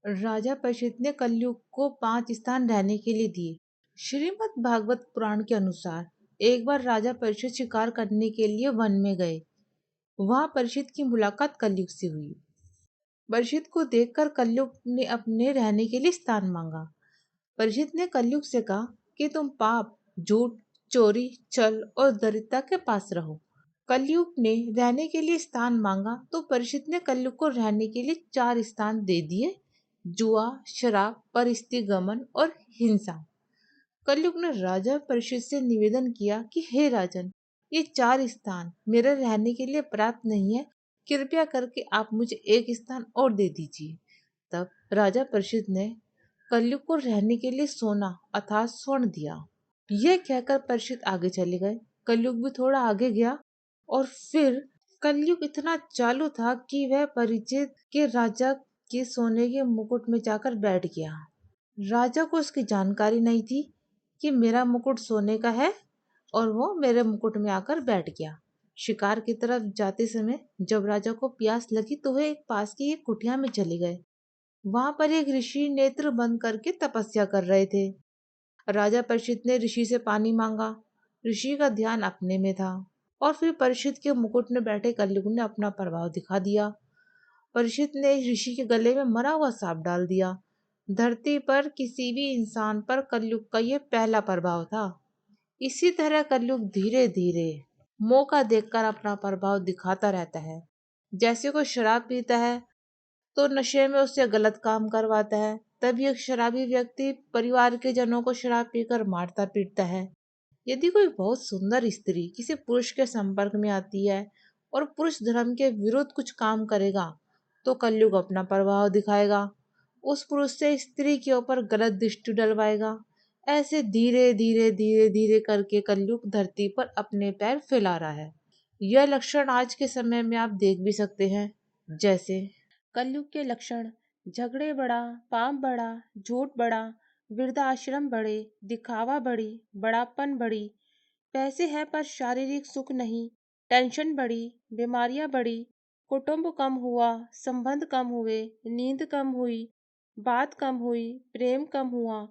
राजा परीक्षित ने कलयुग को 5 स्थान रहने के लिए दिए। श्रीमद् भागवत पुराण के अनुसार एक बार राजा परीक्षित शिकार करने के लिए वन में गए। वहां परीक्षित की मुलाकात कलयुग से हुई। परीक्षित को देखकर कलयुग ने अपने रहने के लिए स्थान मांगा। परीक्षित ने कलयुग से कहा कि तुम पाप, झूठ, चोरी, छल और दरिद्रता के पास रहो। कलयुग ने रहने के लिए स्थान मांगा तो परीक्षित ने कलयुग को रहने के लिए 4 स्थान दे दिए: जुआ, शराब, परिस्थिगमन और हिंसा। कलयुग ने राजा परीक्षित से निवेदन किया कि हे राजन, ये 4 स्थान मेरे रहने के लिए पर्याप्त नहीं है, कृपया करके आप मुझे एक स्थान और दे दीजिए। तब राजा परीक्षित ने कलयुग को रहने के लिए सोना अर्थात स्वर्ण दिया। यह कहकर परीक्षित आगे चले गए। कलयुग भी थोड़ा आगे गया और फिर कलयुग इतना चालू था कि वह परीक्षित के राजा के सोने के मुकुट में जाकर बैठ गया। राजा को उसकी जानकारी नहीं थी कि मेरा मुकुट सोने का है और वो मेरे मुकुट में आकर बैठ गया। शिकार की तरफ जाते समय जब राजा को प्यास लगी तो वह एक पास की एक कुटिया में चले गए। वहां पर एक ऋषि नेत्र बंद करके तपस्या कर रहे थे। राजा परीक्षित ने ऋषि से पानी मांगा। ऋषि का ध्यान अपने में था और फिर परीक्षित के मुकुट में बैठे कलयुग ने अपना प्रभाव दिखा दिया। परीक्षित ने ऋषि के गले में मरा हुआ सांप डाल दिया। धरती पर किसी भी इंसान पर कलयुग का ये पहला प्रभाव था। इसी तरह कलयुग धीरे धीरे मौका देखकर अपना प्रभाव दिखाता रहता है। जैसे कोई शराब पीता है तो नशे में उससे गलत काम करवाता है, तभी एक शराबी व्यक्ति परिवार के जनों को शराब पीकर मारता पीटता है। यदि कोई बहुत सुंदर स्त्री किसी पुरुष के संपर्क में आती है और पुरुष धर्म के विरुद्ध कुछ काम करेगा तो कलयुग अपना प्रभाव दिखाएगा, उस पुरुष से स्त्री के ऊपर गलत दृष्टि डलवाएगा। ऐसे धीरे धीरे धीरे धीरे करके कलयुग धरती पर अपने पैर फैला रहा है। यह लक्षण आज के समय में आप देख भी सकते हैं। जैसे कलयुग के लक्षण: झगड़े बड़ा, पाप बड़ा, झूठ बड़ा, वृद्धाश्रम बड़े, दिखावा बड़ी, बड़ापन बड़ी, पैसे हैं पर शारीरिक सुख नहीं, टेंशन बड़ी, बीमारियां बड़ी, कुटुंब कम हुआ, संबंध कम हुए, नींद कम हुई, बात कम हुई, प्रेम कम हुआ,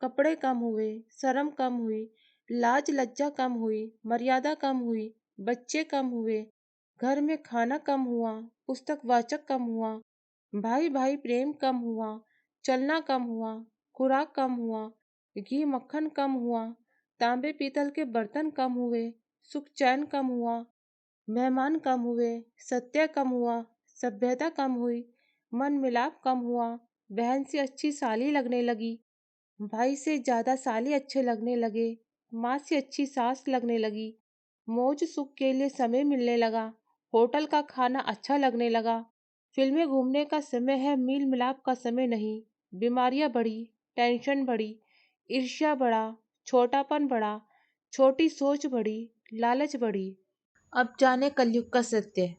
कपड़े कम हुए, शर्म कम हुई, लाज लज्जा कम हुई, मर्यादा कम हुई, बच्चे कम हुए, घर में खाना कम हुआ, पुस्तक वाचक कम हुआ, भाई भाई प्रेम कम हुआ, चलना कम हुआ, खुराक कम हुआ, घी मक्खन कम हुआ, तांबे पीतल के बर्तन कम हुए, सुख चैन कम हुआ, मेहमान कम हुए, सत्य कम हुआ, सभ्यता कम हुई, मन मिलाप कम हुआ, बहन से अच्छी साली लगने लगी, भाई से ज्यादा साली अच्छे लगने लगे, माँ से अच्छी सास लगने लगी, मौज सुख के लिए समय मिलने लगा, होटल का खाना अच्छा लगने लगा, फिल्में घूमने का समय है, मील मिलाप का समय नहीं, बीमारियां बढ़ी, टेंशन बढ़ी, ईर्ष्या बढ़ा, छोटापन बढ़ा, छोटी सोच बढ़ी, लालच बढ़ी। अब जाने कलयुग का सत्य।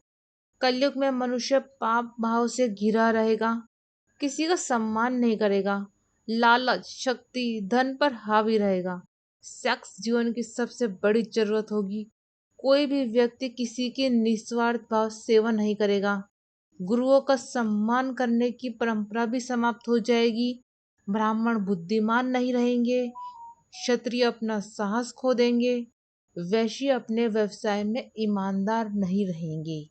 कलयुग में मनुष्य पाप भाव से घिरा रहेगा, किसी का सम्मान नहीं करेगा, लालच, शक्ति, धन पर हावी रहेगा। सेक्स जीवन की सबसे बड़ी जरूरत होगी। कोई भी व्यक्ति किसी के निस्वार्थ भाव सेवा नहीं करेगा। गुरुओं का सम्मान करने की परंपरा भी समाप्त हो जाएगी। ब्राह्मण बुद्धिमान नहीं रहेंगे, क्षत्रिय अपना साहस खो देंगे, वैश्य अपने व्यवसाय में ईमानदार नहीं रहेंगे।